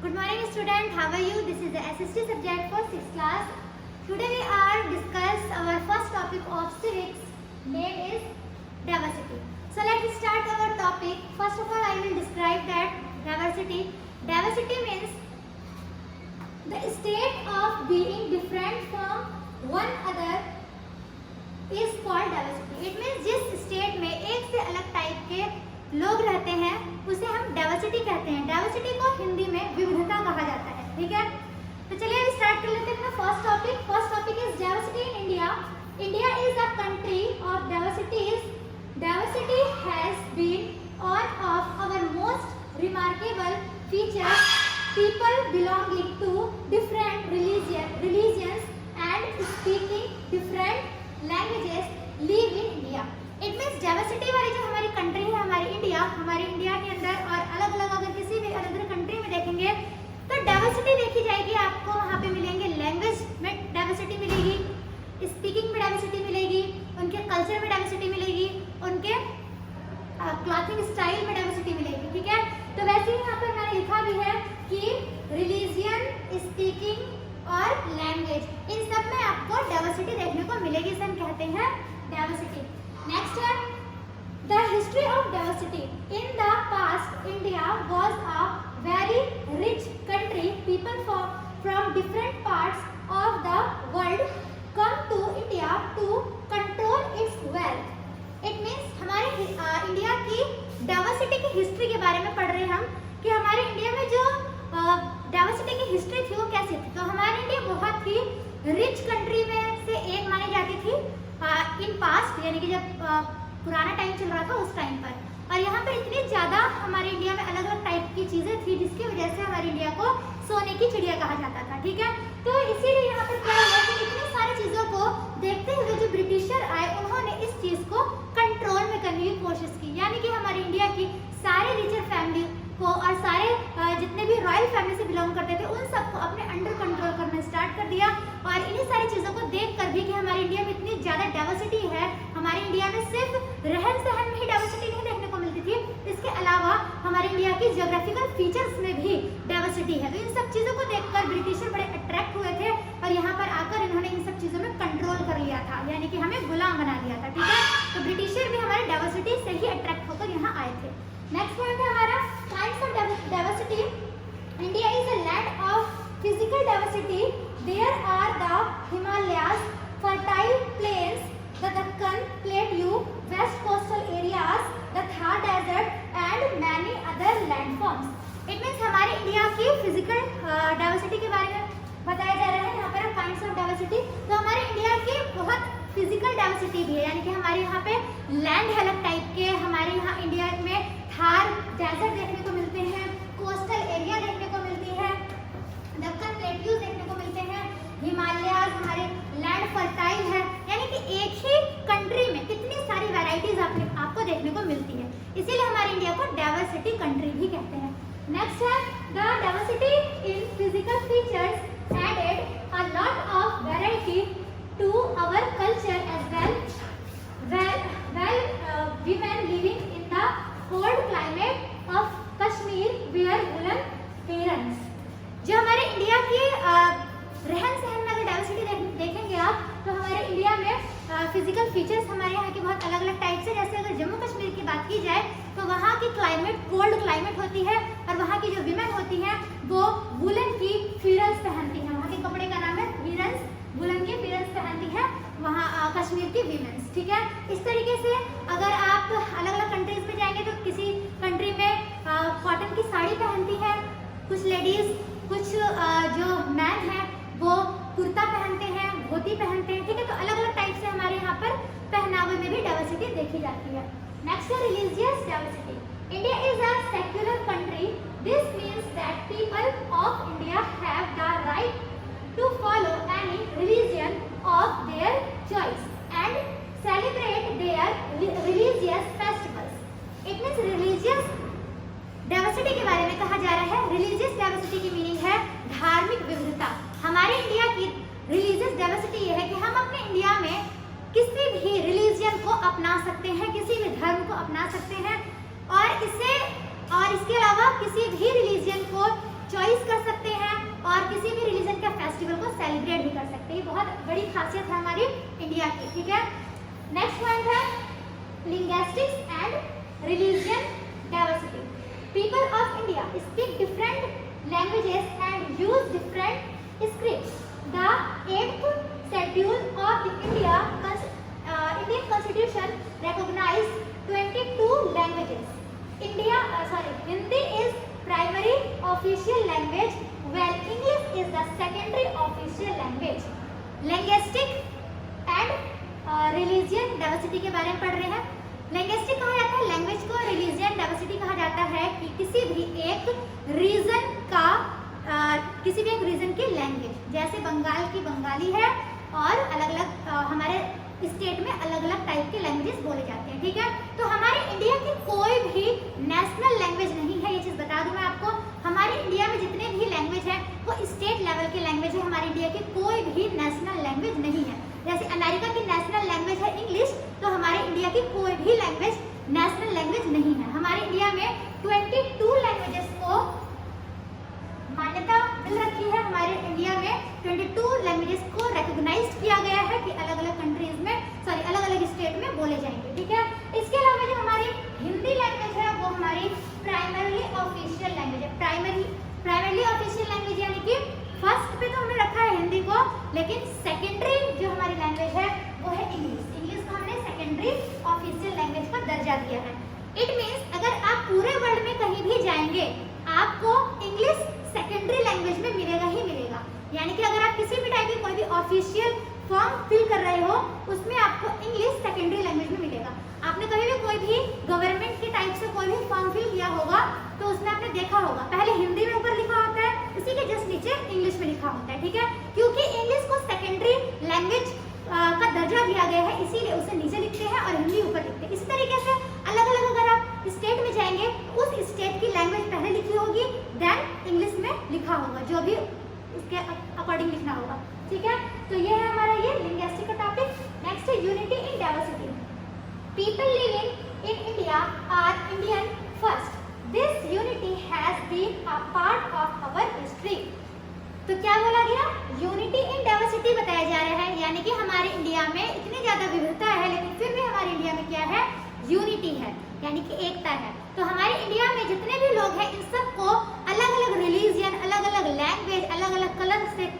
Good morning student, how are you? This is the SST subject for 6th class. Today we are discuss our first topic of civics, name is diversity. So let's start our topic. First of all I will describe that diversity. Diversity means the state of being different from one other is called diversity. It means जिस state में एक से अलग type के लोग रहते हैं उसे हम डाइवर्सिटी कहते हैं। डाइवर्सिटी को हिंदी में विविधता कहा जाता है। ठीक है, तो चलिए अब स्टार्ट कर लेते हैं अपना first topic. First topic is diversity in India. India is a country of diversities. Diversity has been one of our most remarkable features. People belonging to different religions and speaking different languages live in India. It means diversity वाली जो हमारी country है, हमारे India के अंदर और अलग अलग अगर किसी भी अदर कंट्री में देखेंगे तो डाइवर्सिटी देखी जाएगी। आपको वहाँ पे मिलेंगे लैंग्वेज में डाइवर्सिटी मिलेगी, स्पीकिंग में डाइवर्सिटी मिलेगी, उनके कल्चर में डाइवर्सिटी मिलेगी, उनके क्लॉथिंग स्टाइल में डाइवर्सिटी मिलेगी। ठीक है, तो वैसे ही यहाँ पर मैंने लिखा भी है कि रिलीजियन, स्पीकिंग और लैंग्वेज इन सब में आपको डाइवर्सिटी देखने को मिलेगी। इसे हम कहते हैं डाइवर्सिटी। Next है the history of diversity. In the past, India was a very rich country. People from different parts of the world come to India to control its wealth. It means हमारे India की diversity की history के बारे में पढ़ रहे हैं हम कि हमारे इंडिया में जो डाइवर्सिटी की हिस्ट्री थी वो कैसी थी। तो हमारी इंडिया बहुत ही रिच कंट्री में से एक मानी जाती थी इन पास्ट, यानी कि जब पुराना टाइम चल रहा था उस टाइम पर। और यहाँ पर इतनी ज़्यादा हमारे इंडिया में अलग अलग टाइप की चीज़ें थी जिसकी वजह से हमारे इंडिया को सोने की चिड़िया कहा जाता था। ठीक है, तो इसीलिए यहाँ पर क्या हुआ कि इतनी सारी चीज़ों को देखते हुए जो ब्रिटिशर आए उन्होंने इस चीज़ को कंट्रोल में करने की कोशिश की। यानी कि हमारी इंडिया की सारे रिचर फैमिली को और सारे जितने भी रॉयल फैमिली से बिलोंग करते थे उन सबको अपने अंडर कंट्रोल करना स्टार्ट कर दिया। और इन्हीं सारी चीज़ों को देख कर भी कि हमारी इंडिया में इतनी ज़्यादा डाइवर्सिटी है, हमारी इंडिया में सिर्फ रहन सहन में ही डाइवर्सिटी नहीं देखने को मिलती थी, इसके अलावा हमारे इंडिया की ज्योग्राफिकल फीचर्स में भी डाइवर्सिटी है। तो इन सब चीज़ों को देखकर ब्रिटिशर बड़े अट्रैक्ट हुए थे और यहाँ पर आकर इन्होंने इन सब चीज़ों में कंट्रोल कर लिया था, यानी कि हमें गुलाम बना दिया था। ठीक है, तो ब्रिटिशर भी हमारे डाइवर्सिटी से ही अट्रैक्ट होकर यहाँ आए थे। नेक्स्ट पॉइंट है हमारा kinds of diversity. India is a land of physical diversity. There are the Himalayas, fertile plains, the Deccan plateau, west coastal areas, the Thar desert and many other landforms. It means हमारे India की physical diversity के बारे में बताया जा रहा है यहाँ पर काइंड्स ऑफ डाइवर्सिटी। तो हमारे इंडिया की बहुत फिजिकल डाइवर्सिटी भी है, यानी कि हमारे यहाँ पे लैंड है अलग टाइप के। हमारे यहाँ इंडिया में थार डेजर्ट देखने को मिलते हैं, कोस्टल एरिया देखने को मिलती है, दक्कन प्लेट्यूज देखने को मिलते हैं, हिमालयाज, हमारे लैंड फर्टाइल है। यानी कि एक ही कंट्री में कितनी सारी वैरायटीज आपको देखने को मिलती है, इसीलिए हमारे इंडिया को डाइवर्सिटी कंट्री भी कहते हैं। नेक्स्ट है the diversity in physical features added a lot of variety to our culture as well. Women living in the cold climate of Kashmir wear woolen parents. जो हमारे इंडिया की रहन सहन में अगर डाइवर्सिटी देखेंगे आप तो हमारे इंडिया में फिजिकल फीचर्स हमारे यहाँ के बहुत अलग अलग टाइप से। जैसे अगर जम्मू कश्मीर की बात की जाए तो वहाँ की क्लाइमेट कोल्ड क्लाइमेट होती है और वहाँ की जो विमेन होती हैं वो वुलन की फीरल्स पहनती हैं। वहाँ के कपड़े का नाम है वीरन्स, वुलन की फीरल्स पहनती हैं वहाँ कश्मीर की वीमेंस। ठीक है, इस तरीके से अगर आप अलग अलग कंट्रीज में जाएंगे तो किसी कंट्री में कॉटन की साड़ी पहनती है कुछ लेडीज, कुछ जो मैन है वो कुर्ता पहनते हैं, धोती पहनते हैं। ठीक है, तो अलग अलग टाइप से हमारे यहाँ पर पहनावे में भी डाइवर्सिटी देखी जाती है। नेक्स्ट है religious diversity. India is a secular country. This means that people of India have the right to follow any religion of their choice and celebrate their religious festivals. It means religious diversity के बारे में कहा जा रहा है। religious diversity की meaning है धार्मिक विविधता। हमारे इंडिया की religious diversity ये है कि हम अपने इंडिया में किसी भी रिलीजियन को अपना सकते हैं, किसी भी धर्म को अपना सकते हैं और इसके अलावा किसी भी रिलीजियन को चॉइस कर बहुत बड़ी खासियत है हमारी इंडिया की, ठीक है। नेक्स्ट पॉइंट है linguistics and religion diversity. People of India speak different languages and use different scripts. The 8th schedule of the Indian Constitution recognize 22 languages. Hindi is primary official language, while English is the secondary official language. Linguistic and religion diversity के बारे में पढ़ रहे हैं। Linguistic कहा जाता है language को, religion diversity कहा जाता है कि किसी भी एक रीजन का किसी भी एक रीजन की लैंग्वेज, जैसे बंगाल की बंगाली है और अलग अलग हमारे स्टेट में अलग अलग टाइप के लैंग्वेजेस बोले जाते हैं, ठीक है। तो हमारे इंडिया की कोई भी नेशनल लैंग्वेज नहीं है, ये चीज बता दूं मैं आपको। हमारे इंडिया में जितने भी लैंग्वेज है वो स्टेट लेवल के लैंग्वेज है, हमारे इंडिया की कोई भी नेशनल लैंग्वेज नहीं है। जैसे अमेरिका की नेशनल लैंग्वेज है इंग्लिश, तो हमारे इंडिया की कोई भी लैंग्वेज नेशनल लैंग्वेज नहीं है। हमारे इंडिया में 22 लैंग्वेजेस को मान्यता मिल रखी है। हमारे इंडिया में 22 लैंग्वेजेस को रिकॉग्नाइज किया गया है कि अलग अलग कंट्रीज में अलग अलग स्टेट में बोले जाएंगे, ठीक है। इसके अलावा जो हमारी हिंदी लैंग्वेज है वो हमारी प्राइमरली ऑफिशियल लैंग्वेज है। प्राइमरली ऑफिशियल लैंग्वेज यानी कि फर्स्ट पे तो हमने रखा है हिंदी को, लेकिन सेकेंडरी जो हमारी लैंग्वेज है वो है इंग्लिश। इंग्लिश को हमने सेकेंडरी ऑफिशियल लैंग्वेज का दर्जा दिया है। इट मीन्स अगर आप पूरे वर्ल्ड में कहीं भी जाएंगे आपको इंग्लिश सेकेंडरी लैंग्वेज में मिलेगा ही मिलेगा। यानी कि अगर आप किसी भी टाइप की कोई भी ऑफिशियल फॉर्म फिल कर रहे हो उसमें आपको इंग्लिश सेकेंडरी लैंग्वेज में मिलेगा। आपने कभी भी कोई भी गवर्नमेंट के टाइप से कोई भी फॉर्म फिल किया होगा तो उसमें आपने देखा होगा पहले हिंदी में ऊपर लिखा होता है, उसी के जस्ट नीचे इंग्लिश में लिखा होता है, ठीक है। क्योंकि इंग्लिश को सेकेंडरी लैंग्वेज का दर्जा दिया गया है, इसीलिए उसे नीचे लिखते हैं और हिंदी ऊपर लिखते हैं। इसी तरीके से अलग अलग अगर आप स्टेट में जाएंगे उस स्टेट की लैंग्वेज पहले लिखी होगी, देन इंग्लिश में लिखा होगा, जो भी उसके अकॉर्डिंग लिखना होगा, ठीक है। तो ये है हमारा ये लिंग्विस्टिक का टॉपिक। नेक्स्ट है unity in diversity. People living in India are Indian first. This unity has been a part of our history. तो क्या बोला गया? यूनिटी इन डाइवर्सिटी बताया जा रहा है, यानी कि हमारे इंडिया में इतनी ज्यादा विविधता है लेकिन फिर भी हमारे इंडिया में क्या है? यूनिटी है, यानी कि एकता है। तो हमारे इंडिया में जितने भी लोग हैं इन सबको अलग अलग रिलीजियन, अलग अलग लैंग्वेज, अलग अलग कलर से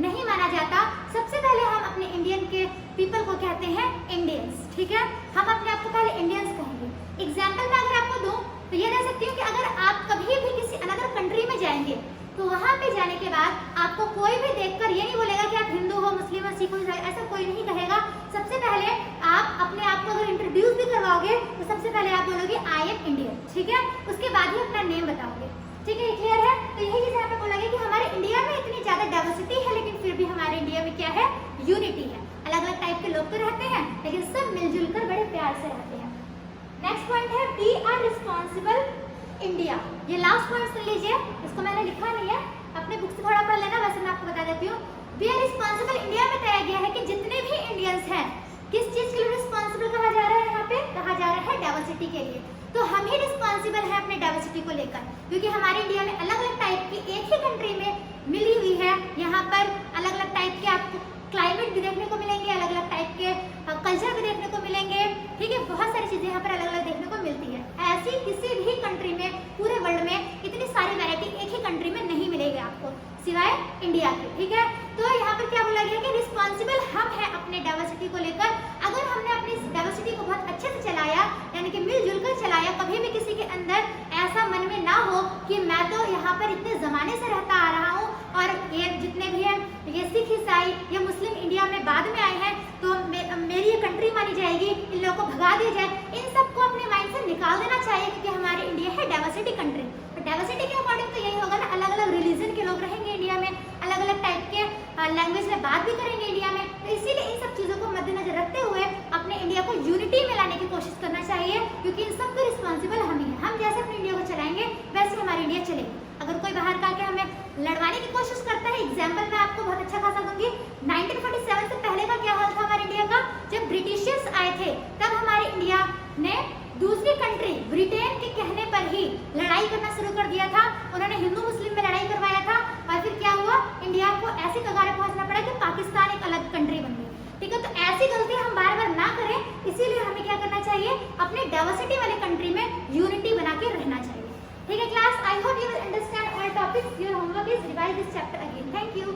नहीं माना जाता। सबसे पहले हम अपने इंडियन के पीपल को कहते हैं इंडियंस, ठीक है। हम अपने आप को पहले इंडियंस कहेंगे। एग्जाम्पल मैं अगर आपको दूं तो ये कह सकती हूँ कि अगर आप कभी भी किसी अनदर कंट्री में जाएंगे तो वहां पे जाने के बाद आपको कोई भी देखकर ये नहीं बोलेगा कि आप हिंदू हो, मुस्लिम हो, सिख हो, ऐसा कोई नहीं कहेगा। सबसे पहले आप अपने आप को अगर इंट्रोड्यूस भी करवाओगे तो सबसे पहले आप बोलोगे आई एम इंडियन, ठीक है। उसके बाद ही अपना नेम बताओगे, ठीक है। क्लियर है? तो यही चीज यहाँ पे बोला गया कि हमारे इंडिया में इतनी ज्यादा डाइवर्सिटी है लेकिन फिर भी हमारे इंडिया में क्या है? यूनिटी है। अलग अलग टाइप के लोग तो रहते हैं लेकिन सब मिलजुल कर बड़े प्यार से रहते हैं। नेक्स्ट पॉइंट है वी आर रिस्पॉन्सिबल इंडिया। ये लास्ट पॉइंट सुन लीजिए, इसको मैंने लिखा नहीं है, अपने बुक से थोड़ा पढ़ लेना, वैसे मैं आपको बता देती हूँ। वी आर रिस्पॉन्सिबल इंडिया में बताया गया है कि जितने भी इंडियंस हैं किस चीज के लिए रिस्पॉन्सिबल कहा जा रहा है? यहाँ पे कहा जा रहा है डाइवर्सिटी के लिए। तो हम ही रिस्पॉन्सिबल है अपने डाइवर्सिटी को लेकर, क्योंकि हमारे इंडिया में अलग अलग टाइप की एक ही कंट्री में मिली हुई है। यहाँ पर अलग अलग टाइप के आपको क्लाइमेट भी देखने को मिलेंगे, अलग अलग टाइप के कल्चर भी देखने को मिलेंगे, ठीक है। बहुत सारी चीजें यहाँ पर अलग अलग देखने को मिलती है। ऐसी किसी भी कंट्री में पूरे वर्ल्ड में इतनी सारी वैरायटी एक ही कंट्री में नहीं मिलेगी आपको सिवाय इंडिया के, ठीक है। तो यहाँ पर क्या बोला गया कि रिस्पॉन्सिबल हम हैं अपने डाइवर्सिटी को लेकर। अगर हमने अपनी डाइवर्सिटी को बहुत अच्छे से चलाया, यानी कि मिलजुल कर चलाया, कभी भी किसी के अंदर ऐसा मन में ना हो कि मैं तो यहाँ पर इतने जमाने से रहता आ रहा हूँ और ये जितने भी हैं ये सिख, ईसाई या मुस्लिम इंडिया में बाद में आए हैं तो मेरी ये कंट्री मानी जाएगी, इन लोगों को भगा दिया जाए। इन सबको अपने माइंड से निकाल देना चाहिए क्योंकि हमारे इंडिया है डाइवर्सिटी कंट्री। तो डाइवर्सिटी के अकॉर्डिंग तो यही होगा ना, अलग अलग रिलीजन के लोग रहेंगे इंडिया में, अलग अलग टाइप के लैंग्वेज में बात भी करेंगे इंडिया में। तो इसीलिए इन सब चीज़ों को मद्देनजर रखते हुए अपने इंडिया को यूनिटी में लाने की कोशिश करना चाहिए, क्योंकि इन सब के रिस्पॉन्सिबल हम ही हैं। हम जैसे अपने इंडिया को चलाएंगे वैसे हमारी इंडिया चलेगी। अगर कोई बाहर का आके हमें लड़वाने की कोशिश करता है, एग्जाम्पल मैं आपको बहुत अच्छा खासा दूंगी। 1947 से पहले का क्या हाल था हमारे इंडिया का? जब ब्रिटिशर्स आए थे तब हमारे इंडिया ने दूसरी कंट्री ब्रिटेन के कहने पर ही लड़ाई करना शुरू कर दिया था। उन्होंने हिंदू मुस्लिम में लड़ाई करवाया था और फिर क्या हुआ? इंडिया को ऐसी कगार पहुंचना पड़ा कि पाकिस्तान करना चाहिए, अपने डाइवर्सिटी वाले कंट्री में यूनिटी बना के रहना चाहिए। ठीक है class, I hope you will understand all topics. Your homework is revise this chapter again. Thank you.